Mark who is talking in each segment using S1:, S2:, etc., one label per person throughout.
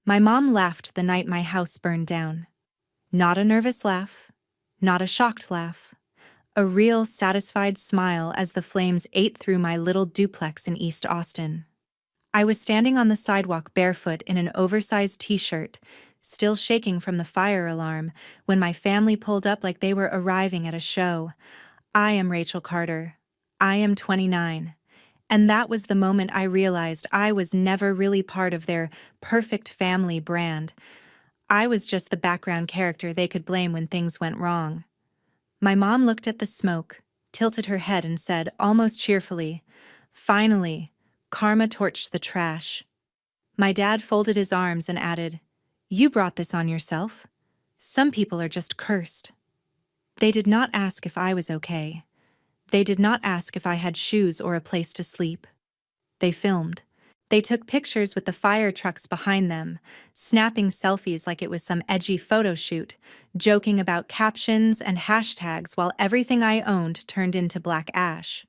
S1: My mom laughed the night my house burned down. Not a nervous laugh, not a shocked laugh. A real satisfied smile as the flames ate through my little duplex in East Austin. I was standing on the sidewalk barefoot in an oversized t-shirt, still shaking from the fire alarm, when my family pulled up like they were arriving at a show. I am Rachel Carter. I am 29. And that was the moment I realized I was never really part of their perfect family brand. I was just the background character they could blame when things went wrong. My mom looked at the smoke, tilted her head and said, almost cheerfully, "Finally, karma torched the trash." My dad folded his arms and added, "You brought this on yourself. Some people are just cursed." They did not ask if I was okay. They did not ask if I had shoes or a place to sleep. They filmed. They took pictures with the fire trucks behind them, snapping selfies like it was some edgy photo shoot, joking about captions and hashtags while everything I owned turned into black ash.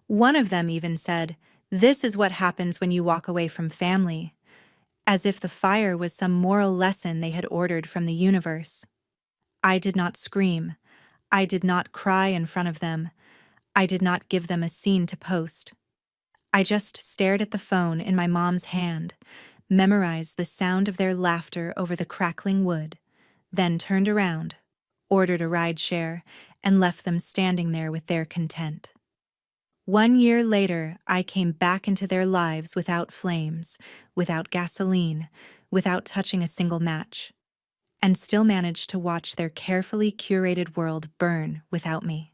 S1: One of them even said, "This is what happens when you walk away from family," as if the fire was some moral lesson they had ordered from the universe. I did not scream. I did not cry in front of them. I did not give them a scene to post. I just stared at the phone in my mom's hand, memorized the sound of their laughter over the crackling wood, then turned around, ordered a ride share, and left them standing there with their content. 1 year later, I came back into their lives without flames, without gasoline, without touching a single match, and still managed to watch their carefully curated world burn without me.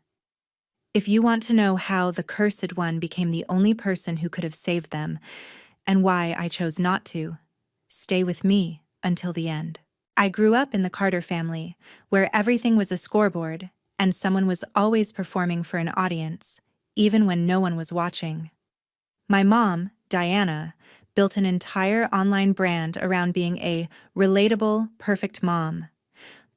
S1: If you want to know how the Cursed One became the only person who could have saved them, and why I chose not to, stay with me until the end. I grew up in the Carter family, where everything was a scoreboard, and someone was always performing for an audience, even when no one was watching. My mom, Diana, built an entire online brand around being a relatable, perfect mom,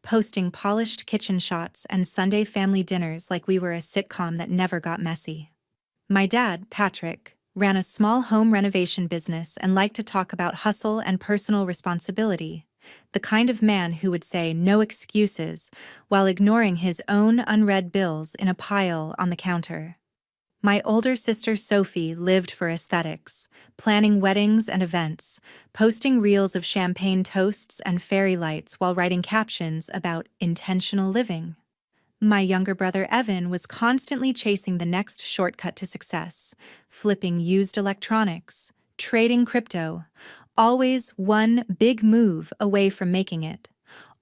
S1: posting polished kitchen shots and Sunday family dinners like we were a sitcom that never got messy. My dad, Patrick, ran a small home renovation business and liked to talk about hustle and personal responsibility, the kind of man who would say no excuses while ignoring his own unread bills in a pile on the counter. My older sister Sophie lived for aesthetics, planning weddings and events, posting reels of champagne toasts and fairy lights while writing captions about intentional living. My younger brother Evan was constantly chasing the next shortcut to success, flipping used electronics, trading crypto, always one big move away from making it,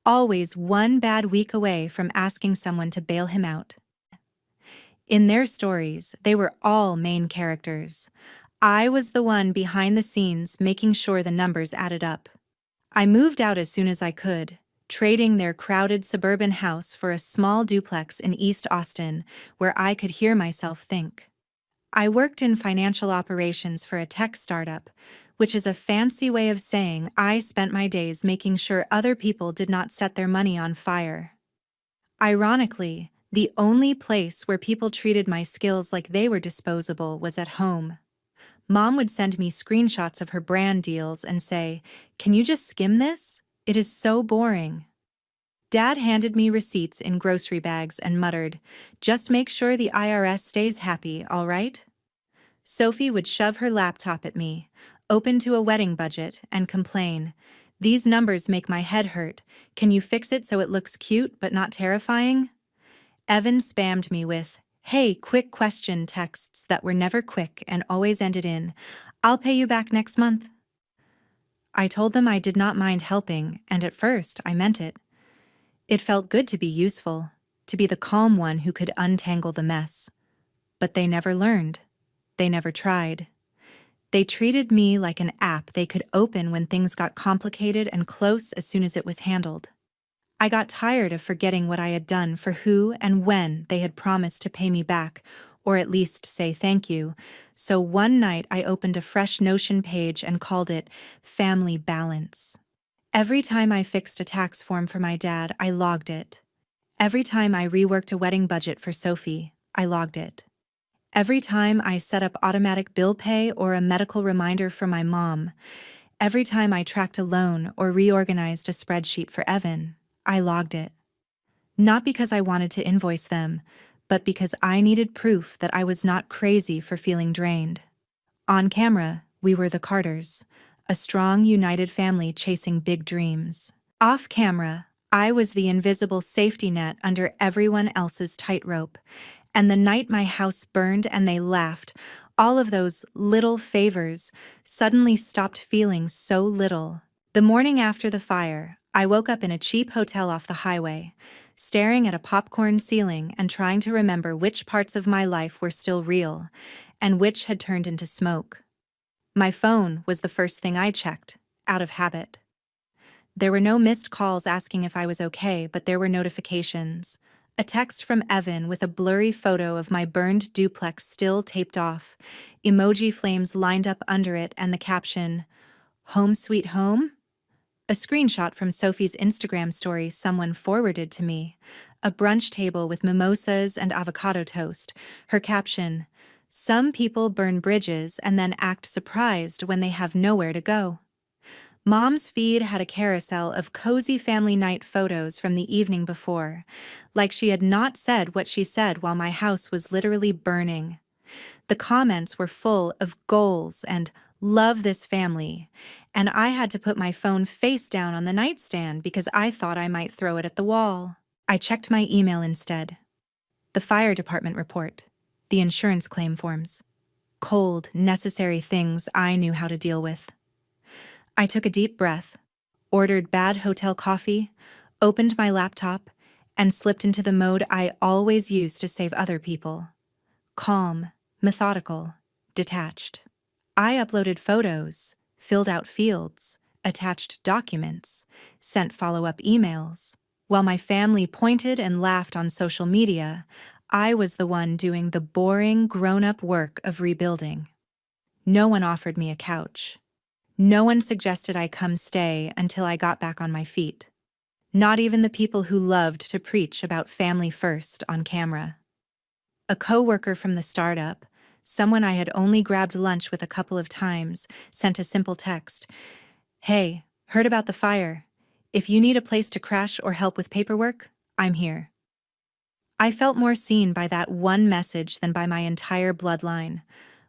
S1: always one bad week away from asking someone to bail him out. In their stories, they were all main characters. I was the one behind the scenes making sure the numbers added up. I moved out as soon as I could, trading their crowded suburban house for a small duplex in East Austin where I could hear myself think. I worked in financial operations for a tech startup, which is a fancy way of saying I spent my days making sure other people did not set their money on fire. Ironically, the only place where people treated my skills like they were disposable was at home. Mom would send me screenshots of her brand deals and say, "Can you just skim this? It is so boring." Dad handed me receipts in grocery bags and muttered, "Just make sure the IRS stays happy, all right?" Sophie would shove her laptop at me, open to a wedding budget, and complain, "These numbers make my head hurt. Can you fix it so it looks cute but not terrifying?" Evan spammed me with, "Hey, quick question" texts that were never quick and always ended in, "I'll pay you back next month." I told them I did not mind helping, and at first I meant it. It felt good to be useful, to be the calm one who could untangle the mess. But they never learned. They never tried. They treated me like an app they could open when things got complicated and close as soon as it was handled. I got tired of forgetting what I had done for who and when they had promised to pay me back, or at least say thank you, so one night I opened a fresh Notion page and called it Family Balance. Every time I fixed a tax form for my dad, I logged it. Every time I reworked a wedding budget for Sophie, I logged it. Every time I set up automatic bill pay or a medical reminder for my mom, Every time I tracked a loan or reorganized a spreadsheet for Evan, I logged it. Not because I wanted to invoice them, but because I needed proof that I was not crazy for feeling drained. On camera, we were the Carters, a strong, united family chasing big dreams. Off camera, I was the invisible safety net under everyone else's tightrope. And the night my house burned and they laughed, all of those little favors suddenly stopped feeling so little. The morning after the fire, I woke up in a cheap hotel off the highway, staring at a popcorn ceiling and trying to remember which parts of my life were still real and which had turned into smoke. My phone was the first thing I checked, out of habit. There were no missed calls asking if I was okay, but there were notifications. A text from Evan with a blurry photo of my burned duplex still taped off, emoji flames lined up under it, and the caption, "Home Sweet Home?" A screenshot from Sophie's Instagram story someone forwarded to me. A brunch table with mimosas and avocado toast. Her caption, "Some people burn bridges and then act surprised when they have nowhere to go." Mom's feed had a carousel of cozy family night photos from the evening before, like she had not said what she said while my house was literally burning. The comments were full of goals and "love this family," and I had to put my phone face down on the nightstand because I thought I might throw it at the wall. I checked my email instead. The fire department report, the insurance claim forms, cold, necessary things I knew how to deal with. I took a deep breath, ordered bad hotel coffee, opened my laptop, and slipped into the mode I always use to save other people. Calm, methodical, detached. I uploaded photos, filled out fields, attached documents, sent follow-up emails. While my family pointed and laughed on social media, I was the one doing the boring, grown-up work of rebuilding. No one offered me a couch. No one suggested I come stay until I got back on my feet. Not even the people who loved to preach about family first on camera. A coworker from the startup, someone I had only grabbed lunch with a couple of times, sent a simple text. "Hey, heard about the fire. If you need a place to crash or help with paperwork, I'm here." I felt more seen by that one message than by my entire bloodline.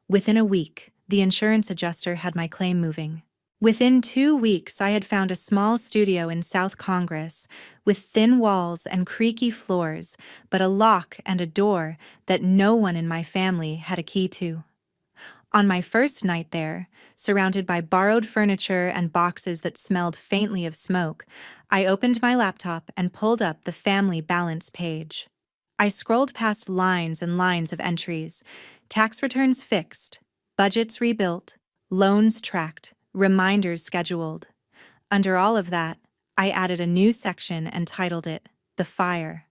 S1: Within a week, the insurance adjuster had my claim moving. Within 2 weeks, I had found a small studio in South Congress with thin walls and creaky floors, but a lock and a door that no one in my family had a key to. On my first night there, surrounded by borrowed furniture and boxes that smelled faintly of smoke, I opened my laptop and pulled up the family balance page. I scrolled past lines and lines of entries: tax returns fixed, budgets rebuilt, loans tracked, reminders scheduled. Under all of that, I added a new section and titled it, "The Fire."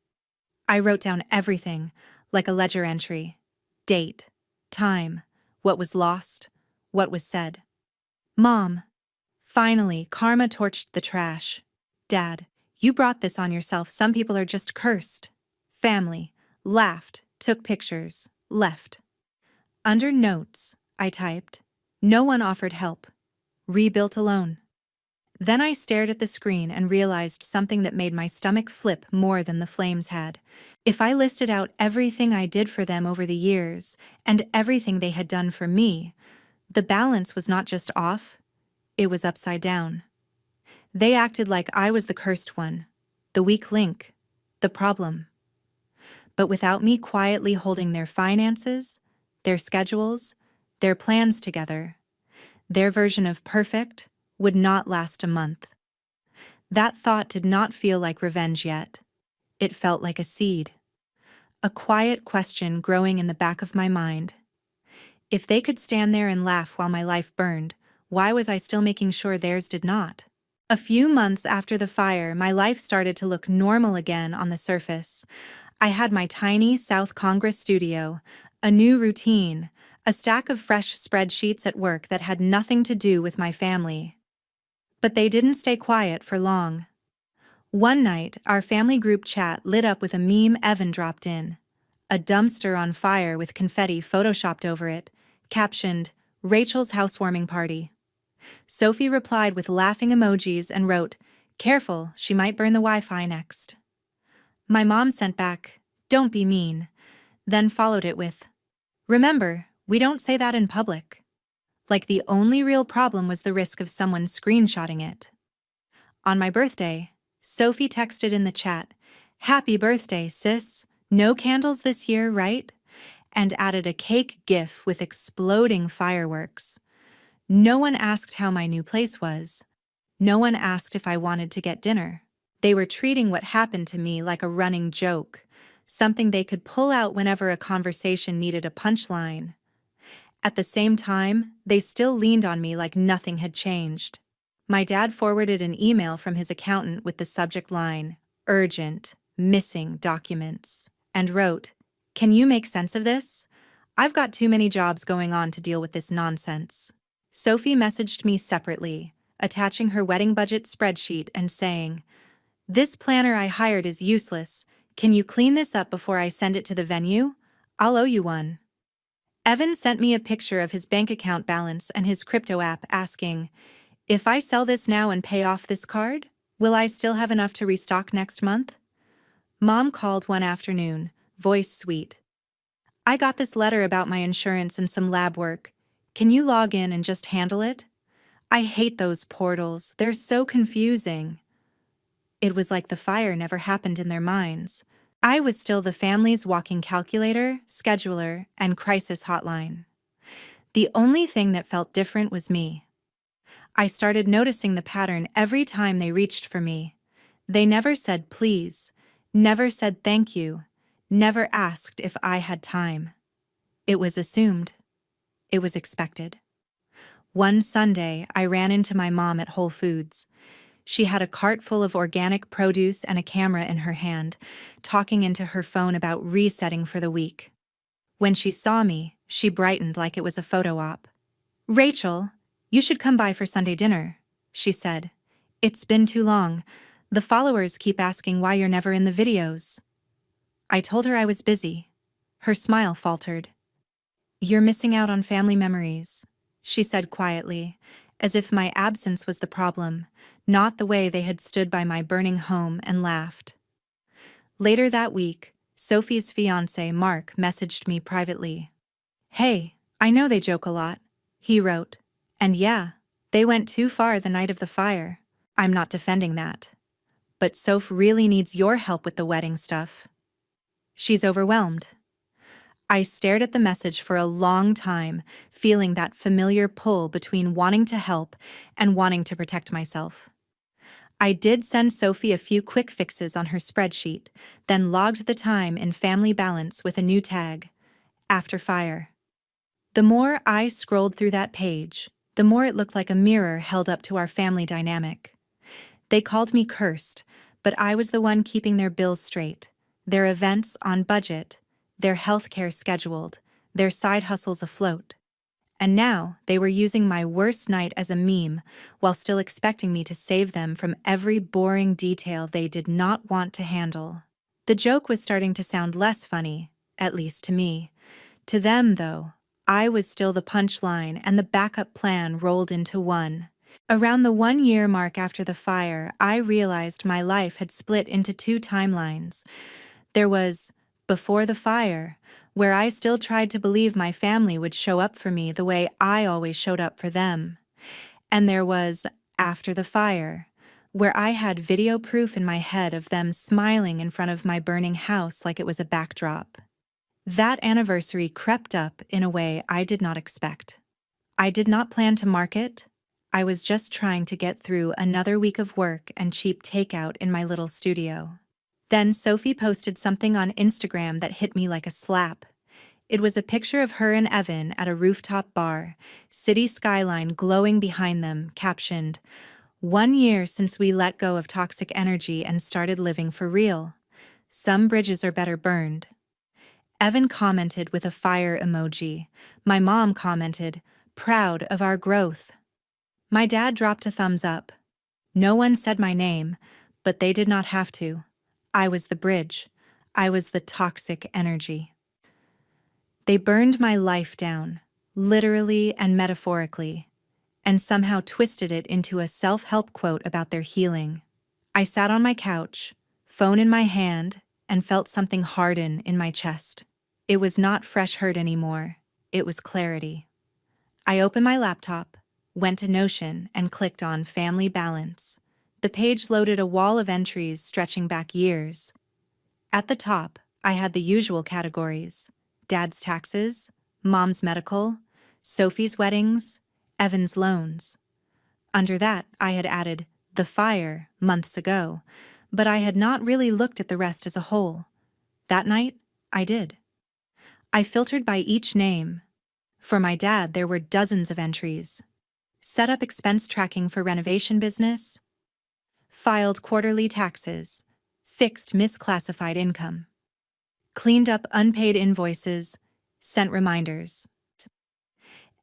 S1: I wrote down everything, like a ledger entry: date, time, what was lost, what was said. Mom. Finally, karma torched the trash. Dad, you brought this on yourself. Some people are just cursed. Family. Laughed, took pictures, left. Under notes, I typed, no one offered help. Rebuilt alone. Then I stared at the screen and realized something that made my stomach flip more than the flames had. If I listed out everything I did for them over the years, and everything they had done for me, the balance was not just off, it was upside down. They acted like I was the cursed one, the weak link, the problem. But without me quietly holding their finances, their schedules, their plans together, their version of perfect would not last a month. That thought did not feel like revenge yet. It felt like a seed. A quiet question growing in the back of my mind. If they could stand there and laugh while my life burned, why was I still making sure theirs did not? A few months after the fire, my life started to look normal again on the surface. I had my tiny South Congress studio, a new routine, a stack of fresh spreadsheets at work that had nothing to do with my family. But they didn't stay quiet for long. One night, our family group chat lit up with a meme Evan dropped in. A dumpster on fire with confetti photoshopped over it, captioned, "Rachel's housewarming party." Sophie replied with laughing emojis and wrote, "Careful, she might burn the Wi-Fi next." My mom sent back, "Don't be mean," then followed it with, "Remember, we don't say that in public." Like the only real problem was the risk of someone screenshotting it. On my birthday, Sophie texted in the chat, "Happy birthday, sis. No candles this year, right?" And added a cake gif with exploding fireworks. No one asked how my new place was. No one asked if I wanted to get dinner. They were treating what happened to me like a running joke, something they could pull out whenever a conversation needed a punchline. At the same time, they still leaned on me like nothing had changed. My dad forwarded an email from his accountant with the subject line, "Urgent, missing documents," and wrote, "Can you make sense of this? I've got too many jobs going on to deal with this nonsense." Sophie messaged me separately, attaching her wedding budget spreadsheet and saying, "This planner I hired is useless. Can you clean this up before I send it to the venue? I'll owe you one." Evan sent me a picture of his bank account balance and his crypto app asking, "If I sell this now and pay off this card, will I still have enough to restock next month?" Mom called one afternoon, voice sweet. "I got this letter about my insurance and some lab work. Can you log in and just handle it? I hate those portals, they're so confusing." It was like the fire never happened in their minds. I was still the family's walking calculator, scheduler, and crisis hotline. The only thing that felt different was me. I started noticing the pattern every time they reached for me. They never said please, never said thank you, never asked if I had time. It was assumed. It was expected. One Sunday, I ran into my mom at Whole Foods. She had a cart full of organic produce and a camera in her hand, talking into her phone about resetting for the week. When she saw me, she brightened like it was a photo op. "Rachel, you should come by for Sunday dinner," she said. "It's been too long. The followers keep asking why you're never in the videos." I told her I was busy. Her smile faltered. "You're missing out on family memories," she said quietly, as if my absence was the problem, not the way they had stood by my burning home and laughed. Later that week, Sophie's fiancé, Mark, messaged me privately. "Hey, I know they joke a lot," he wrote. "And yeah, they went too far the night of the fire. I'm not defending that. But Soph really needs your help with the wedding stuff. She's overwhelmed." I stared at the message for a long time, feeling that familiar pull between wanting to help and wanting to protect myself. I did send Sophie a few quick fixes on her spreadsheet, then logged the time in Family Balance with a new tag, "After Fire." The more I scrolled through that page, the more it looked like a mirror held up to our family dynamic. They called me cursed, but I was the one keeping their bills straight, their events on budget, their healthcare scheduled, their side hustles afloat. And now they were using my worst night as a meme while still expecting me to save them from every boring detail they did not want to handle. The joke was starting to sound less funny, at least to me. To them, though, I was still the punchline and the backup plan rolled into one. Around the 1-year mark after the fire, I realized my life had split into two timelines. There was before the fire, where I still tried to believe my family would show up for me the way I always showed up for them. And there was after the fire, where I had video proof in my head of them smiling in front of my burning house like it was a backdrop. That anniversary crept up in a way I did not expect. I did not plan to mark it. I was just trying to get through another week of work and cheap takeout in my little studio. Then Sophie posted something on Instagram that hit me like a slap. It was a picture of her and Evan at a rooftop bar, city skyline glowing behind them, captioned, "1 year since we let go of toxic energy and started living for real. Some bridges are better burned." Evan commented with a fire emoji. My mom commented, "Proud of our growth." My dad dropped a thumbs up. No one said my name, but they did not have to. I was the bridge. I was the toxic energy. They burned my life down, literally and metaphorically. and somehow twisted it into a self-help quote about their healing. I sat on my couch, phone in my hand, and felt something harden in my chest. It was not fresh hurt anymore, it was clarity. I opened my laptop, went to Notion, and clicked on Family Balance. The page loaded a wall of entries stretching back years. At the top, I had the usual categories: Dad's taxes, Mom's medical, Sophie's weddings, Evan's loans. Under that, I had added the fire months ago, but I had not really looked at the rest as a whole. That night, I did. I filtered by each name. For my dad, there were dozens of entries. Set up expense tracking for renovation business, filed quarterly taxes, fixed misclassified income, cleaned up unpaid invoices, sent reminders.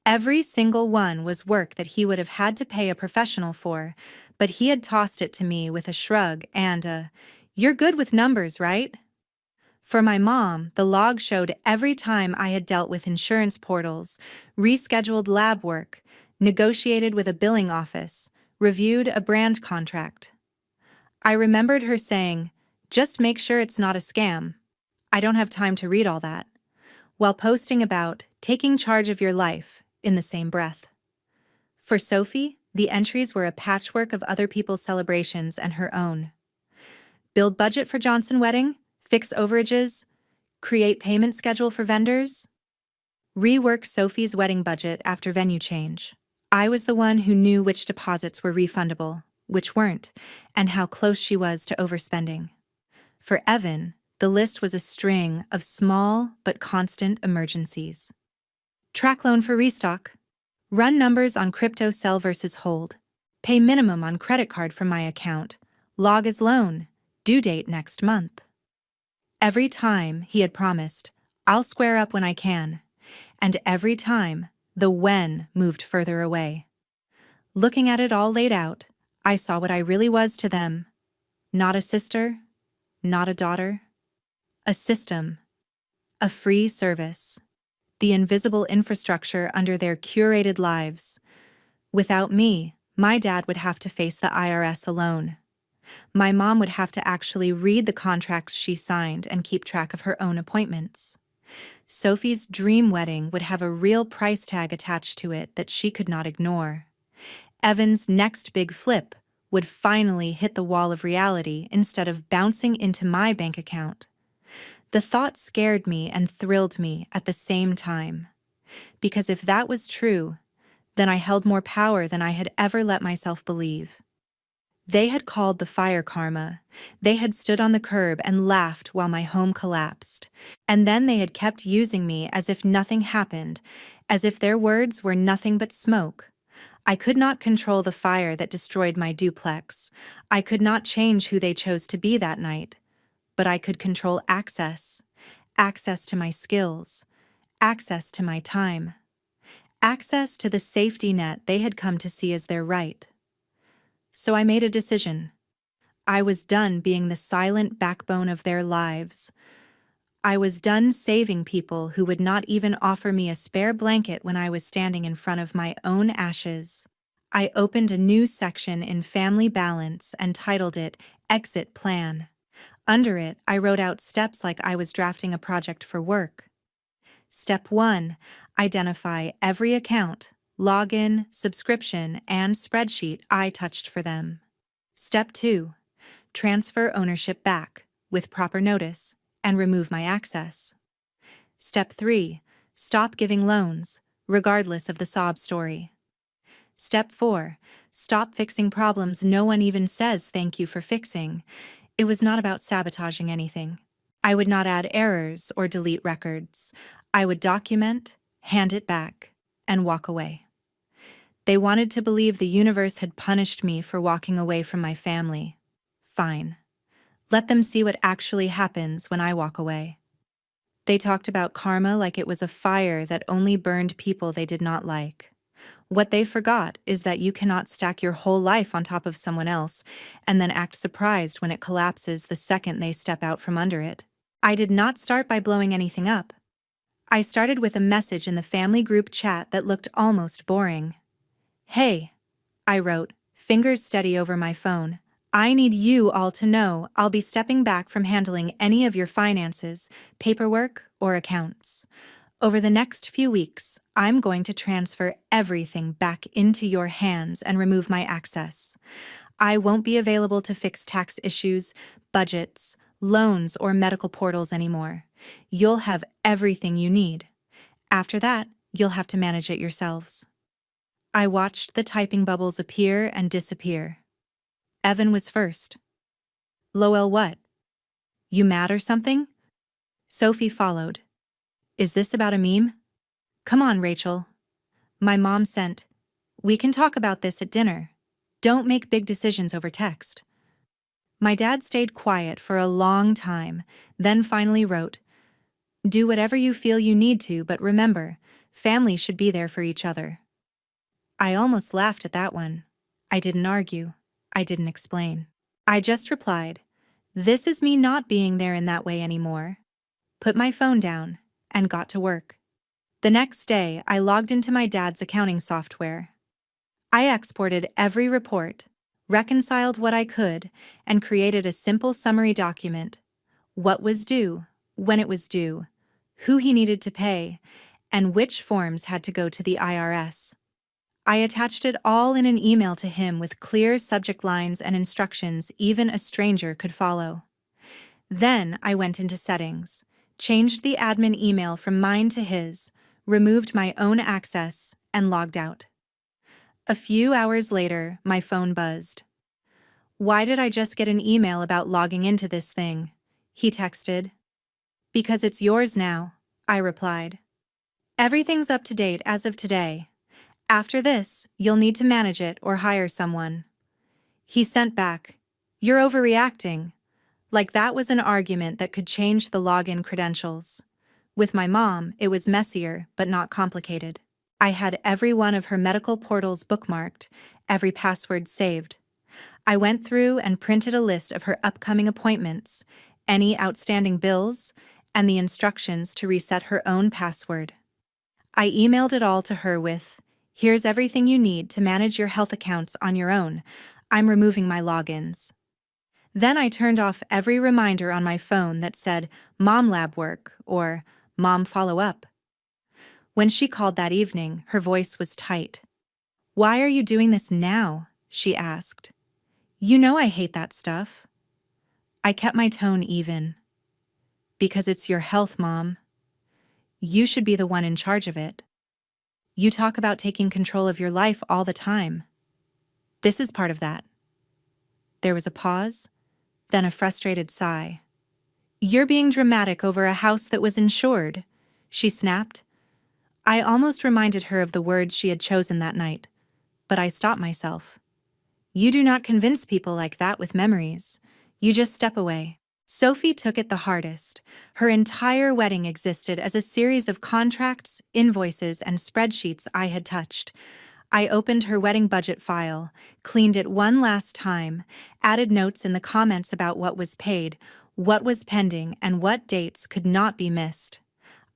S1: Every single one was work that he would have had to pay a professional for, but he had tossed it to me with a shrug and a, "You're good with numbers, right?" For my mom, the log showed every time I had dealt with insurance portals, rescheduled lab work, negotiated with a billing office, reviewed a brand contract. I remembered her saying, "Just make sure it's not a scam." I don't have time to read all that, while posting about taking charge of your life in the same breath. For Sophie, the entries were a patchwork of other people's celebrations and her own. Build budget for Johnson wedding, fix overages, create payment schedule for vendors, rework Sophie's wedding budget after venue change. I was the one who knew which deposits were refundable, which weren't, and how close she was to overspending. For Evan, the list was a string of small but constant emergencies. Track loan for restock, run numbers on crypto sell versus hold, pay minimum on credit card from my account, log as loan, due date next month. Every time he had promised, "I'll square up when I can," and every time the when moved further away. Looking at it all laid out, I saw what I really was to them. Not a sister, not a daughter. A system. A free service. The invisible infrastructure under their curated lives. Without me, my dad would have to face the IRS alone. My mom would have to actually read the contracts she signed and keep track of her own appointments. Sophie's dream wedding would have a real price tag attached to it that she could not ignore. Evan's next big flip would finally hit the wall of reality instead of bouncing into my bank account. The thought scared me and thrilled me at the same time. Because if that was true, then I held more power than I had ever let myself believe. They had called the fire karma. They had stood on the curb and laughed while my home collapsed. And then they had kept using me as if nothing happened, as if their words were nothing but smoke. I could not control the fire that destroyed my duplex. I could not change who they chose to be that night. But I could control access. Access to my skills. Access to my time. Access to the safety net they had come to see as their right. So I made a decision. I was done being the silent backbone of their lives. I was done saving people who would not even offer me a spare blanket when I was standing in front of my own ashes. I opened a new section in Family Balance and titled it Exit Plan. Under it, I wrote out steps like I was drafting a project for work. Step 1, identify every account, login, subscription, and spreadsheet I touched for them. Step 2, transfer ownership back, with proper notice, and remove my access. Step 3, stop giving loans, regardless of the sob story. Step 4, stop fixing problems no one even says thank you for fixing. It was not about sabotaging anything. I would not add errors or delete records. I would document, hand it back, and walk away. They wanted to believe the universe had punished me for walking away from my family. Fine. Let them see what actually happens when I walk away. They talked about karma like it was a fire that only burned people they did not like. What they forgot is that you cannot stack your whole life on top of someone else and then act surprised when it collapses the second they step out from under it. I did not start by blowing anything up. I started with a message in the family group chat that looked almost boring. Hey, I wrote, fingers steady over my phone. I need you all to know I'll be stepping back from handling any of your finances, paperwork, or accounts. Over the next few weeks, I'm going to transfer everything back into your hands and remove my access. I won't be available to fix tax issues, budgets, loans, or medical portals anymore. You'll have everything you need. After that, you'll have to manage it yourselves. I watched the typing bubbles appear and disappear. Evan was first. Lowell, what? You mad or something? Sophie followed. Is this about a meme? Come on, Rachel. My mom sent. We can talk about this at dinner. Don't make big decisions over text. My dad stayed quiet for a long time, then finally wrote, do whatever you feel you need to, but remember, family should be there for each other. I almost laughed at that one. I didn't argue. I didn't explain. I just replied, this is me not being there in that way anymore. Put my phone down and got to work. The next day, I logged into my dad's accounting software. I exported every report, reconciled what I could, and created a simple summary document. What was due, when it was due, who he needed to pay, and which forms had to go to the IRS. I attached it all in an email to him with clear subject lines and instructions even a stranger could follow. Then I went into settings, changed the admin email from mine to his, removed my own access, and logged out. A few hours later, my phone buzzed. Why did I just get an email about logging into this thing? He texted. Because it's yours now, I replied. Everything's up to date as of today. After this, you'll need to manage it or hire someone. He sent back, you're overreacting. Like that was an argument that could change the login credentials. With my mom, it was messier, but not complicated. I had every one of her medical portals bookmarked, every password saved. I went through and printed a list of her upcoming appointments, any outstanding bills, and the instructions to reset her own password. I emailed it all to her with, here's everything you need to manage your health accounts on your own. I'm removing my logins. Then I turned off every reminder on my phone that said, Mom lab work, or Mom follow up. When she called that evening, her voice was tight. Why are you doing this now? She asked. You know I hate that stuff. I kept my tone even. Because it's your health, Mom. You should be the one in charge of it. You talk about taking control of your life all the time. This is part of that. There was a pause, then a frustrated sigh. You're being dramatic over a house that was insured, she snapped. I almost reminded her of the words she had chosen that night, but I stopped myself. You do not convince people like that with memories. You just step away. Sophie took it the hardest. Her entire wedding existed as a series of contracts, invoices, and spreadsheets I had touched. I opened her wedding budget file, cleaned it one last time, added notes in the comments about what was paid, what was pending, and what dates could not be missed.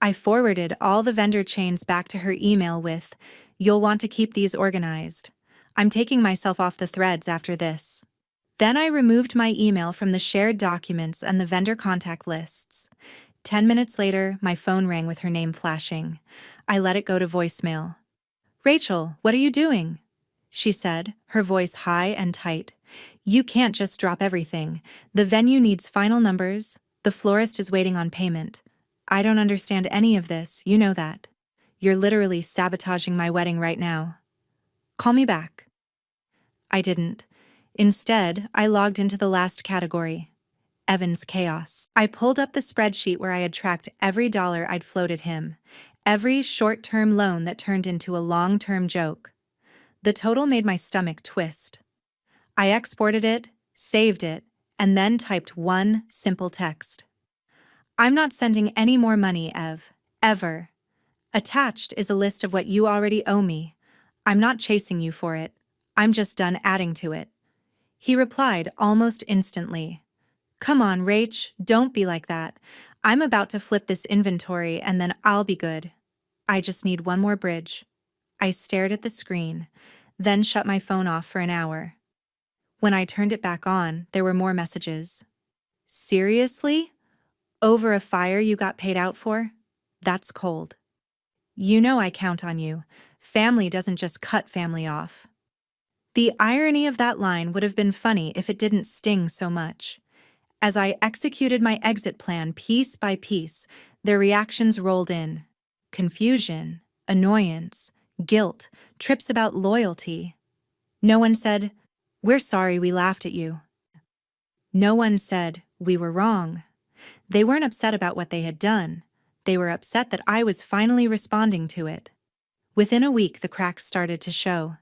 S1: I forwarded all the vendor chains back to her email with, you'll want to keep these organized. I'm taking myself off the threads after this. Then I removed my email from the shared documents and the vendor contact lists. 10 minutes later, my phone rang with her name flashing. I let it go to voicemail. Rachel, what are you doing? She said, her voice high and tight. You can't just drop everything. The venue needs final numbers. The florist is waiting on payment. I don't understand any of this, you know that. You're literally sabotaging my wedding right now. Call me back. I didn't. Instead, I logged into the last category, Evan's chaos. I pulled up the spreadsheet where I had tracked every dollar I'd floated him, every short-term loan that turned into a long-term joke. The total made my stomach twist. I exported it, saved it, and then typed one simple text. I'm not sending any more money, Ev. Ever. Attached is a list of what you already owe me. I'm not chasing you for it. I'm just done adding to it. He replied almost instantly. Come on, Rach, don't be like that. I'm about to flip this inventory and then I'll be good. I just need one more bridge. I stared at the screen. then shut my phone off for an hour. When I turned it back on, there were more messages. Seriously? Over a fire you got paid out for? That's cold. You know I count on you. Family doesn't just cut family off. The irony of that line would have been funny if it didn't sting so much. As I executed my exit plan piece by piece, their reactions rolled in. Confusion, annoyance, guilt, trips about loyalty. No one said, "We're sorry we laughed at you." No one said, "We were wrong." They weren't upset about what they had done. They were upset that I was finally responding to it. Within a week, the cracks started to show.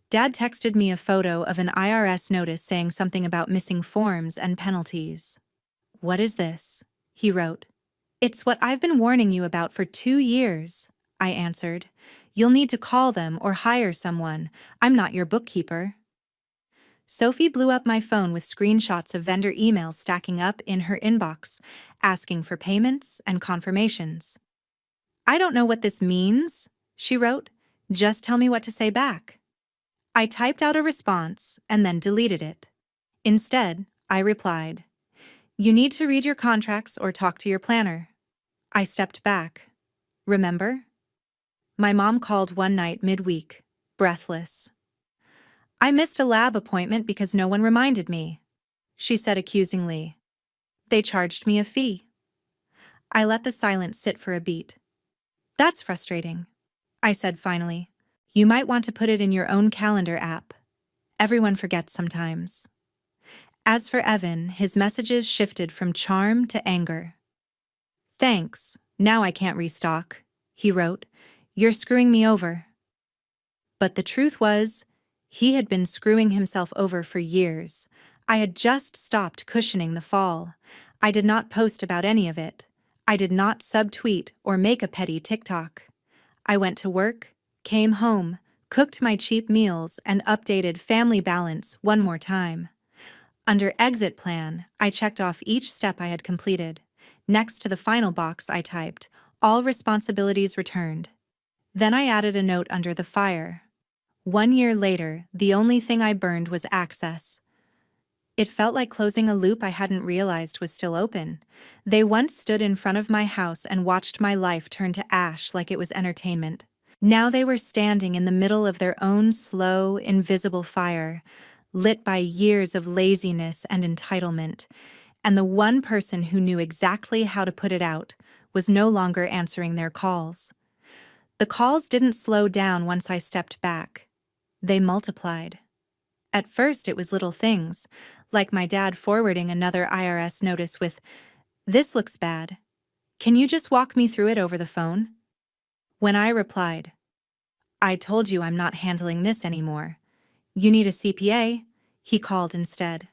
S1: Dad texted me a photo of an IRS notice saying something about missing forms and penalties. "What is this?" he wrote. "It's what I've been warning you about for 2 years," I answered. "You'll need to call them or hire someone. I'm not your bookkeeper." Sophie blew up my phone with screenshots of vendor emails stacking up in her inbox, asking for payments and confirmations. "I don't know what this means," she wrote. "Just tell me what to say back." I typed out a response and then deleted it. Instead, I replied, "You need to read your contracts or talk to your planner." I stepped back. "Remember?" My mom called one night midweek, breathless. "I missed a lab appointment because no one reminded me," she said accusingly. "They charged me a fee." I let the silence sit for a beat. "That's frustrating," I said finally. "You might want to put it in your own calendar app. Everyone forgets sometimes." As for Evan, his messages shifted from charm to anger. "Thanks, now I can't restock," he wrote. "You're screwing me over." But the truth was, he had been screwing himself over for years. I had just stopped cushioning the fall. I did not post about any of it. I did not subtweet or make a petty TikTok. I went to work, came home, cooked my cheap meals, and updated family balance one more time. Under Exit Plan, I checked off each step I had completed. Next to the final box, I typed, "All responsibilities returned." Then I added a note under the fire. 1 year later, the only thing I burned was access. It felt like closing a loop I hadn't realized was still open. They once stood in front of my house and watched my life turn to ash like it was entertainment. Now they were standing in the middle of their own slow, invisible fire, lit by years of laziness and entitlement, and the one person who knew exactly how to put it out was no longer answering their calls. The calls didn't slow down once I stepped back. They multiplied. At first it was little things, like my dad forwarding another IRS notice with, "This looks bad. Can you just walk me through it over the phone?" When I replied, "I told you I'm not handling this anymore. You need a CPA," he called instead.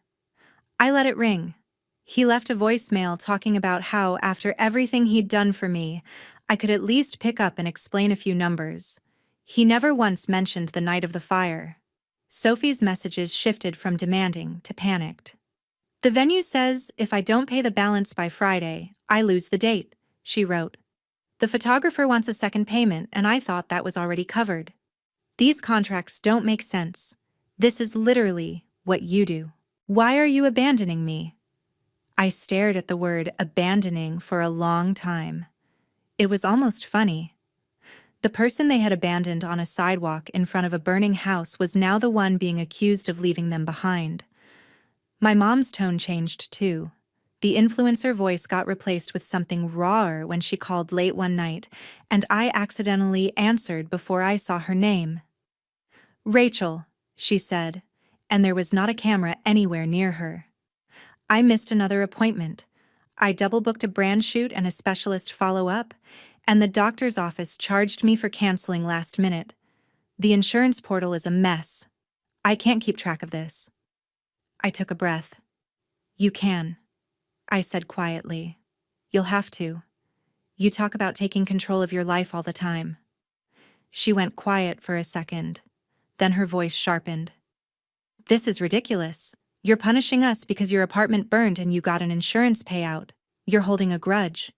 S1: I let it ring. He left a voicemail talking about how, after everything he'd done for me, I could at least pick up and explain a few numbers. He never once mentioned the night of the fire. Sophie's messages shifted from demanding to panicked. "The venue says if I don't pay the balance by Friday, I lose the date," she wrote. "The photographer wants a second payment, and I thought that was already covered. These contracts don't make sense. This is literally what you do. Why are you abandoning me?" I stared at the word abandoning for a long time. It was almost funny. The person they had abandoned on a sidewalk in front of a burning house was now the one being accused of leaving them behind. My mom's tone changed too. The influencer voice got replaced with something rawer when she called late one night, and I accidentally answered before I saw her name. "Rachel," she said, and there was not a camera anywhere near her. I missed another appointment. I double-booked a brand shoot and a specialist follow-up, and the doctor's office charged me for canceling last minute. The insurance portal is a mess. I can't keep track of this. I took a breath. "You can," I said quietly. "You'll have to. You talk about taking control of your life all the time." She went quiet for a second. Then her voice sharpened. "This is ridiculous. You're punishing us because your apartment burned and you got an insurance payout. You're holding a grudge."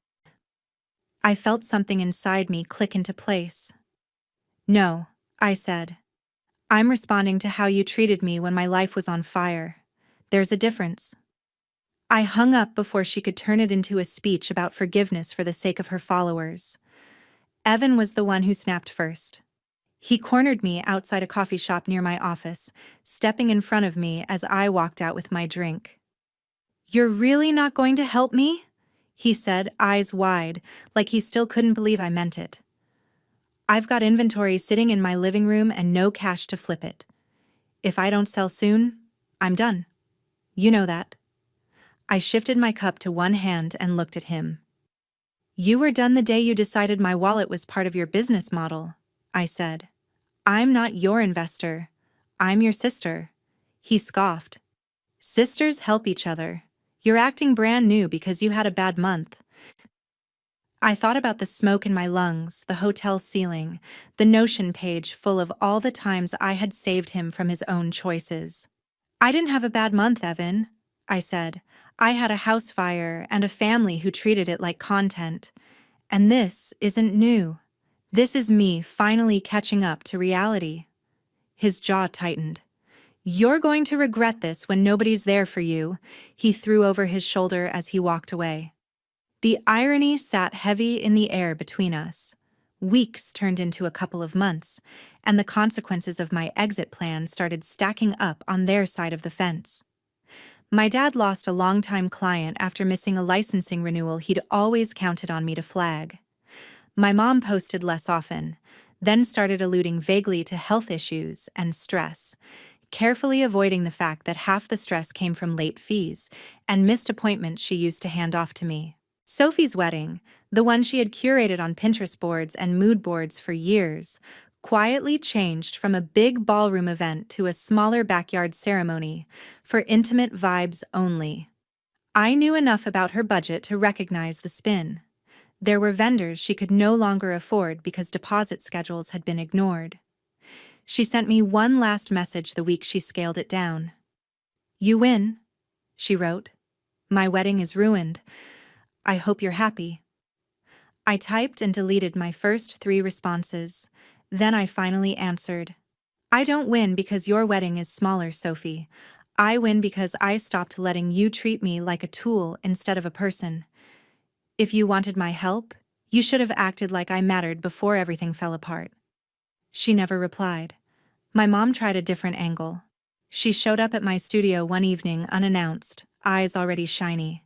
S1: I felt something inside me click into place. "No," I said. I'm responding to how you treated me when my life was on fire. There's a difference. I hung up before she could turn it into a speech about forgiveness for the sake of her followers. Evan was the one who snapped first. He cornered me outside a coffee shop near my office, stepping in front of me as I walked out with my drink. "You're really not going to help me?" he said, eyes wide, like he still couldn't believe I meant it. "I've got inventory sitting in my living room and no cash to flip it. If I don't sell soon, I'm done. You know that." I shifted my cup to one hand and looked at him. "You were done the day you decided my wallet was part of your business model," I said. "I'm not your investor. I'm your sister." He scoffed. "Sisters help each other. You're acting brand new because you had a bad month." I thought about the smoke in my lungs, the hotel ceiling, the Notion page full of all the times I had saved him from his own choices. "I didn't have a bad month, Evan," I said. "I had a house fire and a family who treated it like content. And this isn't new. This is me finally catching up to reality." His jaw tightened. "You're going to regret this when nobody's there for you," he threw over his shoulder as he walked away. The irony sat heavy in the air between us. Weeks turned into a couple of months, and the consequences of my exit plan started stacking up on their side of the fence. My dad lost a longtime client after missing a licensing renewal he'd always counted on me to flag. My mom posted less often, then started alluding vaguely to health issues and stress, carefully avoiding the fact that half the stress came from late fees and missed appointments she used to hand off to me. Sophie's wedding, the one she had curated on Pinterest boards and mood boards for years, quietly changed from a big ballroom event to a smaller backyard ceremony, for intimate vibes only. I knew enough about her budget to recognize the spin. There were vendors she could no longer afford because deposit schedules had been ignored. She sent me one last message the week she scaled it down. "You win," she wrote. "My wedding is ruined. I hope you're happy." I typed and deleted my first 3 responses. Then I finally answered. "I don't win because your wedding is smaller, Sophie. I win because I stopped letting you treat me like a tool instead of a person. If you wanted my help, you should have acted like I mattered before everything fell apart." She never replied. My mom tried a different angle. She showed up at my studio one evening unannounced, eyes already shiny.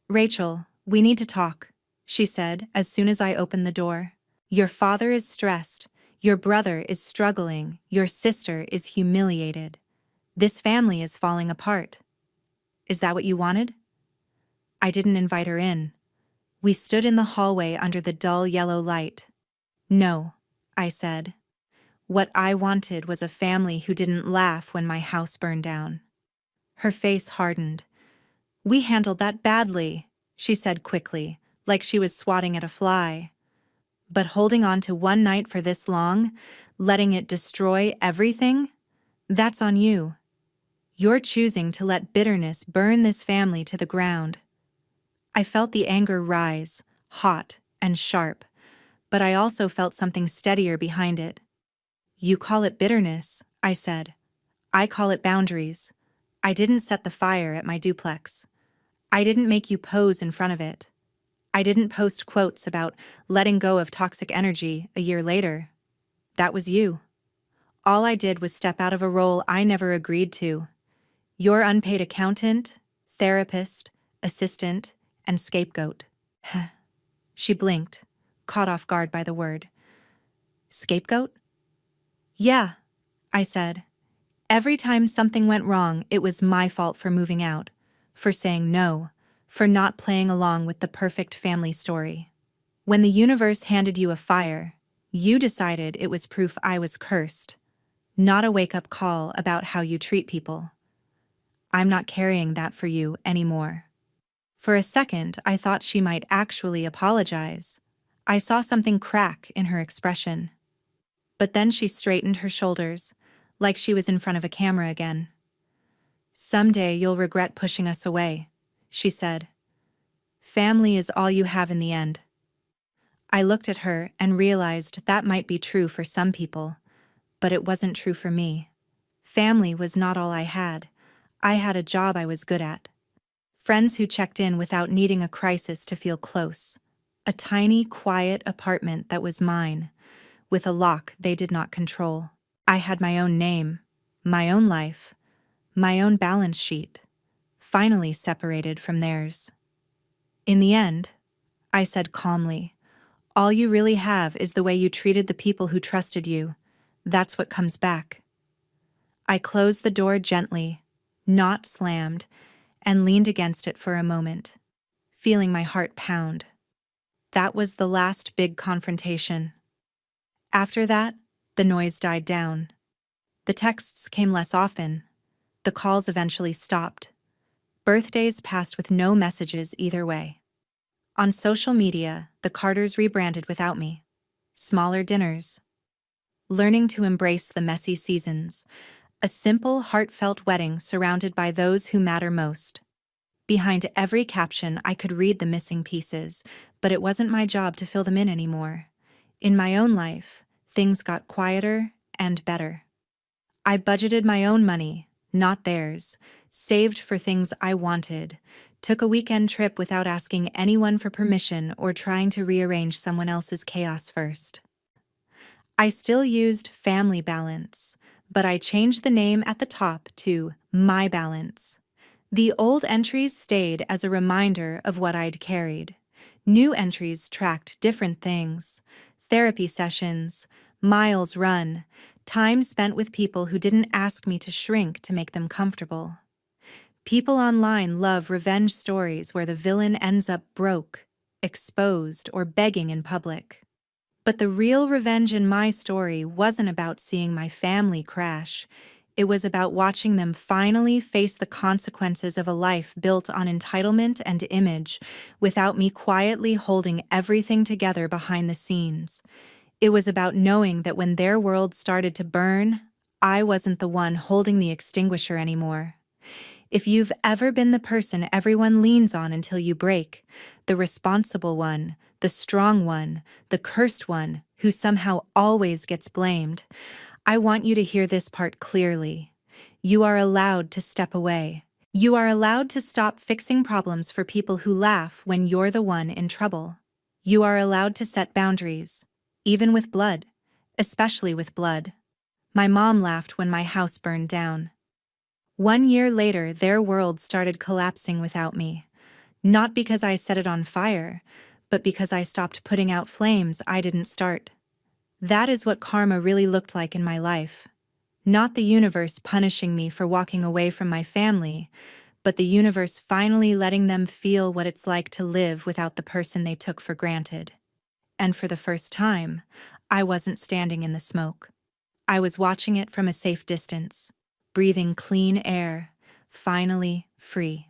S1: "Rachel, we need to talk," she said as soon as I opened the door. "Your father is stressed, your brother is struggling, your sister is humiliated. This family is falling apart. Is that what you wanted?" I didn't invite her in. We stood in the hallway under the dull yellow light. "No," I said. "What I wanted was a family who didn't laugh when my house burned down." Her face hardened. "We handled that badly," she said quickly, like she was swatting at a fly. "But holding on to one night for this long, letting it destroy everything, that's on you. You're choosing to let bitterness burn this family to the ground." I felt the anger rise, hot and sharp, but I also felt something steadier behind it. "You call it bitterness," I said. "I call it boundaries. I didn't set the fire at my duplex. I didn't make you pose in front of it. I didn't post quotes about letting go of toxic energy a year later. That was you. All I did was step out of a role I never agreed to. Your unpaid accountant, therapist, assistant, and scapegoat." She blinked, caught off guard by the word. "Scapegoat?" "Yeah," I said. "Every time something went wrong, it was my fault for moving out, for saying no, for not playing along with the perfect family story. When the universe handed you a fire, you decided it was proof I was cursed, not a wake-up call about how you treat people. I'm not carrying that for you anymore." For a second, I thought she might actually apologize. I saw something crack in her expression. But then she straightened her shoulders, like she was in front of a camera again. "Someday you'll regret pushing us away," she said. "Family is all you have in the end." I looked at her and realized that might be true for some people, But it wasn't true for me. Family was not all I had. I had a job I was good at. Friends who checked in without needing a crisis to feel close. A tiny, quiet apartment that was mine, with a lock they did not control. I had my own name, my own life, my own balance sheet, finally separated from theirs. In the end, I said calmly, all you really have is the way you treated the people who trusted you. That's what comes back. I closed the door gently, not slammed, and leaned against it for a moment, feeling my heart pound. That was the last big confrontation. After that, the noise died down. The texts came less often. The calls eventually stopped. Birthdays passed with no messages either way. On social media, the Carters rebranded without me. Smaller dinners. Learning to embrace the messy seasons. A simple, heartfelt wedding surrounded by those who matter most. Behind every caption, I could read the missing pieces, but it wasn't my job to fill them in anymore. In my own life, things got quieter and better. I budgeted my own money, not theirs, saved for things I wanted, took a weekend trip without asking anyone for permission or trying to rearrange someone else's chaos first. I still used Family Balance, but I changed the name at the top to My Balance. The old entries stayed as a reminder of what I'd carried. New entries tracked different things: therapy sessions, miles run, time spent with people who didn't ask me to shrink to make them comfortable. People online love revenge stories where the villain ends up broke, exposed, or begging in public. But the real revenge in my story wasn't about seeing my family crash. It was about watching them finally face the consequences of a life built on entitlement and image, without me quietly holding everything together behind the scenes. It was about knowing that when their world started to burn, I wasn't the one holding the extinguisher anymore. If you've ever been the person everyone leans on until you break, the responsible one, the strong one, the cursed one, who somehow always gets blamed, I want you to hear this part clearly. You are allowed to step away. You are allowed to stop fixing problems for people who laugh when you're the one in trouble. You are allowed to set boundaries, even with blood, especially with blood. My mom laughed when my house burned down. 1 year later, their world started collapsing without me. Not because I set it on fire, but because I stopped putting out flames I didn't start. That is what karma really looked like in my life. Not the universe punishing me for walking away from my family, but the universe finally letting them feel what it's like to live without the person they took for granted. And for the first time, I wasn't standing in the smoke. I was watching it from a safe distance, breathing clean air, finally free.